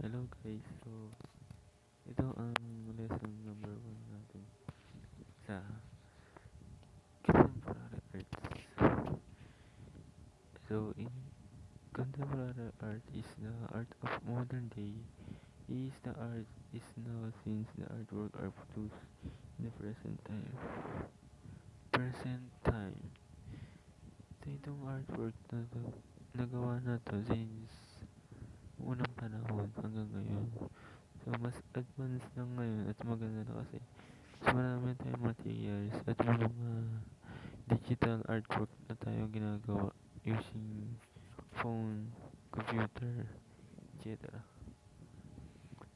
Hello guys, so ito ang lesson number 1 natin sa contemporary arts. So in contemporary art is the art of modern day. Is the art is now since the artwork are produced in the present time. Present time. So itong artwork na to, nagawa na to since unang panahon hanggang ngayon. So mas advanced na ngayon at maganda na kasi mas marami tayong materials at may mga digital artwork na tayo ginagawa using phone, computer, etc.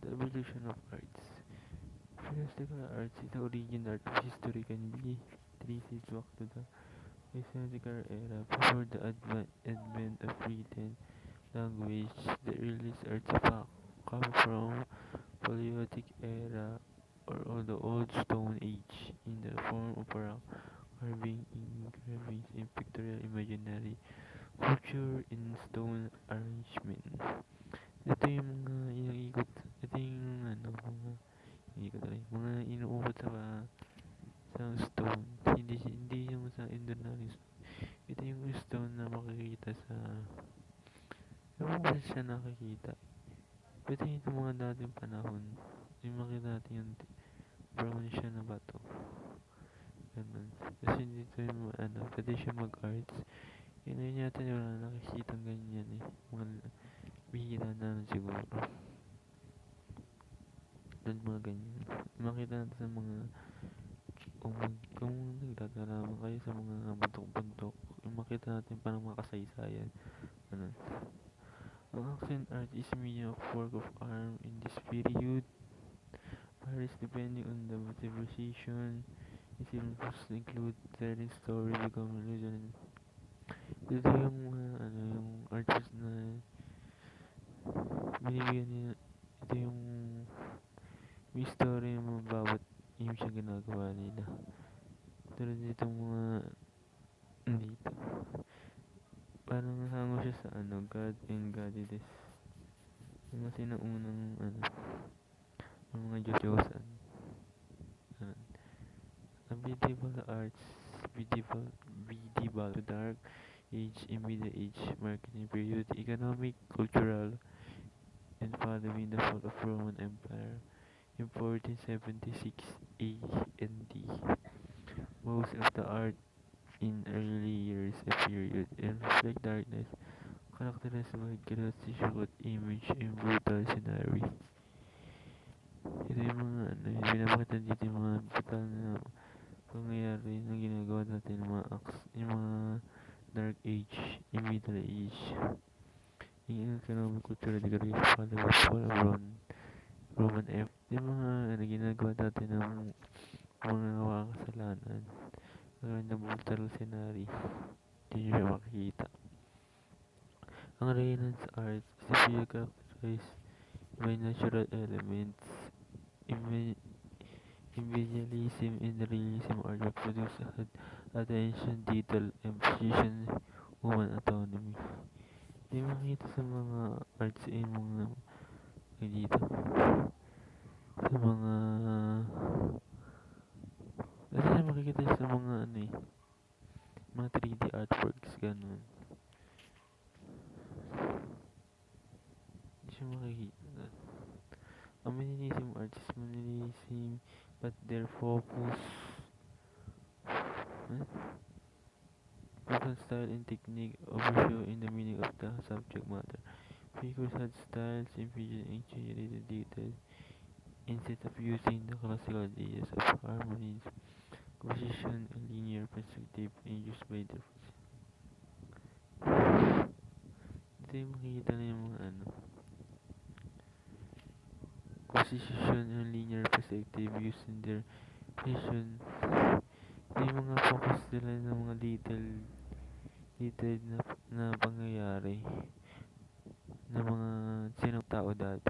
The evolution of arts. Physical arts is the origin art of history can be traced back to the Mesozoic era before the advent of written language. The earliest artifacts come from Paleolithic era or the Old Stone Age in the form of rock carving, engravings, and pictorial imaginary sculpture in stone arrangement. Ito yung mga iniikot, ito yung mga iniikot rin, mga inuukot sa stone. Hindi yung sa ordinary stone. Ito yung stone na makikita sa, ewan ko siya nakikita. Ito yung mga dating panahon. Yung makita natin yung brown siya na bato. Ganun. Kasi dito yung pwede siya mag-arts. Yun yata yung wala nakikita ganyan eh. Mga bihira na siguro. Doon mga ganyan. Makita natin sa mga kung nagdadalaman kayo sa mga bundok-bundok, yung makita natin parang mga kasaysayan. Ganun. Ang ancient art is media of work of art in this period. Varies depending on the civilization. Examples include telling story, become religion. Ito yung yung artist na binibigyan niya. Ito yung may story mo bawat yung siya ginagawa nila. Tulad nitong mga dito. Parang hango siya sa God and Goddess. Yung mga sinaunang yung mga Diyos-Diyosan. A medieval arts, medieval to dark age and middle age marketing period, economic, cultural, and following the fall of Roman Empire in 1476 AD. Most of the art in early years a period and reflect darkness, characterized by grotesque image and brutal scenery. Ito yung mga pinapakita dito yung mga brutal na pangyayari na ginagawa natin yung mga yung mga dark age, yung middle age, yung economic culture di Greek followers Roman F. Yung mga ginagawa natin ng mga gawa kasalanan. Ngayon na brutal scenery. Hindi nyo siya makikita. Ang Renaissance art is a field characterized by natural elements, Impressionism and realism art produce attention, detail, and precision, human autonomy. Di makita sa mga arts mga dito. Sa mga kasi siya makikita sa mga mga 3D artworks ganun. Hindi siya makikita. Ang minimalism art is minimalism but their focus on style and technique overshadow in the meaning of the subject matter. Figures had styles and vision exaggerated details instead of using the classical ideas of harmony, composition, and linear perspective induced by their ito yung makikita na yung mga composition and linear perspective used in their vision. Ito yung mga focus nila ng mga detailed na pangyayari ng mga sinong tao dati.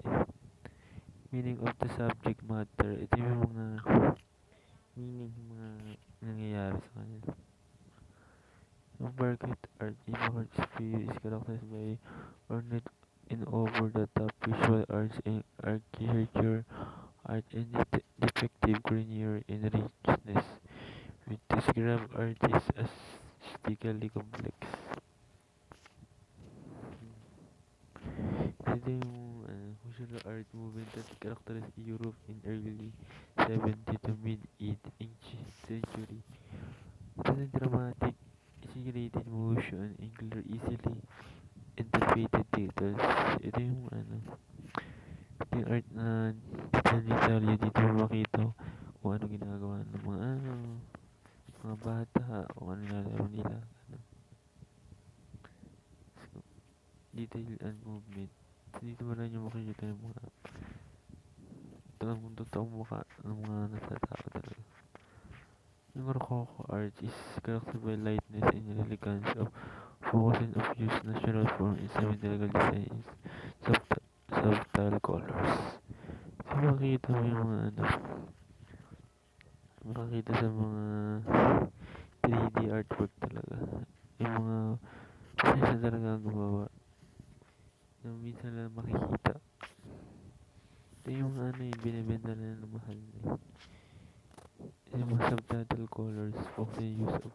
Meaning of the subject matter. Ito yung mga meaning ng mga nangyayari sa kanila. Ang Barkit art in art sphere is characterized by ornate in over-the-top visual arts and architecture, art and defective grenier and richness, with describe artists as aesthetically complex. Ito yung visual art movement that characterized Europe in early 70s to mid-8th century. Ito yung dramatic, exaggerated motion and clear, easily interpreted details. Ito yung ito yung art na detalye dito mo makita kung ano ginagawa ng mga bata, kung ano nilalaro nila. Ano. So, detail and movement. Dito mo lang yung makikita yung mga totoong mukha ng mga nasa tao talaga. Yung Rococo art is characterized by lightness and elegance of focusing of use natural form in symmetrical designs, subtle colors. So makikita mo yung mga makikita sa mga 3D artwork talaga. Yung mga siya talaga gumawa. Na minsan lang makikita. Ito yung binibenta na ng mahal yung mga subtitle colors of the use of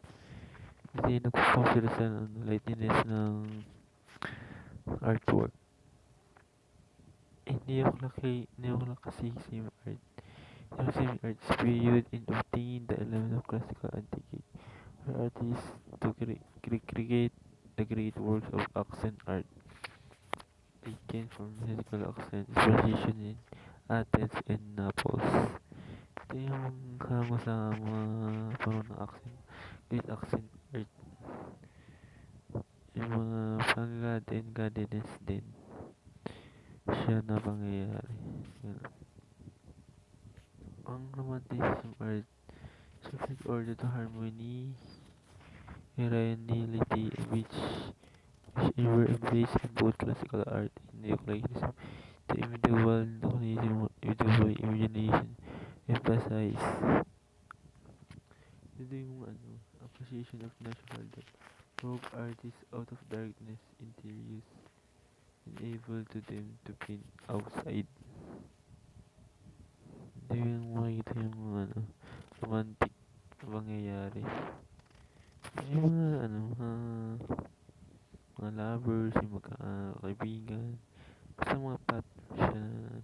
kasi nag-focus sa lightness ng artwork. Neoclassicism art. Neoclassicism art is period in obtaining the element of classical antiquity, where artists to create the great works of accent art. It came from musical accent, precision in Athens and Naples. Ito yung hango sa mga puro ng accent, great accent art. Yung mga pang-god and godliness din. Siya na pangyayari. Yan. Ang romanticism art shifted order to harmony, serenity, which were embraced in both classical art and neoclassicism. The medieval imagination emphasized ito yung appreciation of natural light. Broke artists out of darkness interiors and able to them to paint outside. Ito yung makikita yung romantic na pangyayari. Yung mga lovers, yung magkakaibigan. Basta mga plot siya na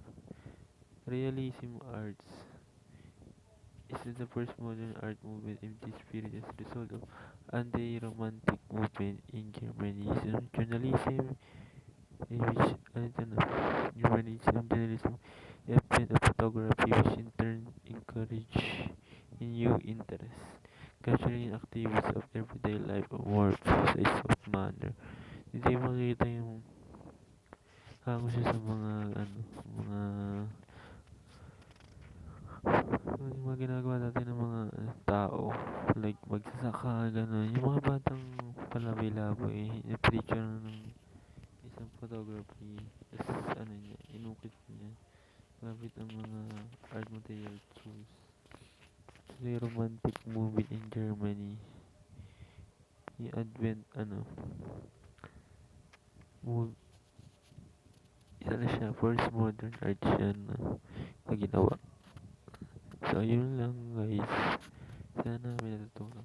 realism arts is the first modern art movement in this period as a result of anti-romantic movement in Germany. So, journalism, in which, journalism, the advent of photography, which in turn encouraged a new interest, capturing activities of everyday life of more precise of manner. Hindi makita yung hango siya sa mga yung mga ginagawa natin ng mga tao, like magsasaka, gano'n. Yung mga batang palaboy-laboy, yung picture ng isang photography, is niya, inukit niya, gamit ang mga art material tools. The romantic movement in Germany, yung advent, move, isa na siya, first modern art siya na ginawa. So, yun lang guys. Sana may natutunan.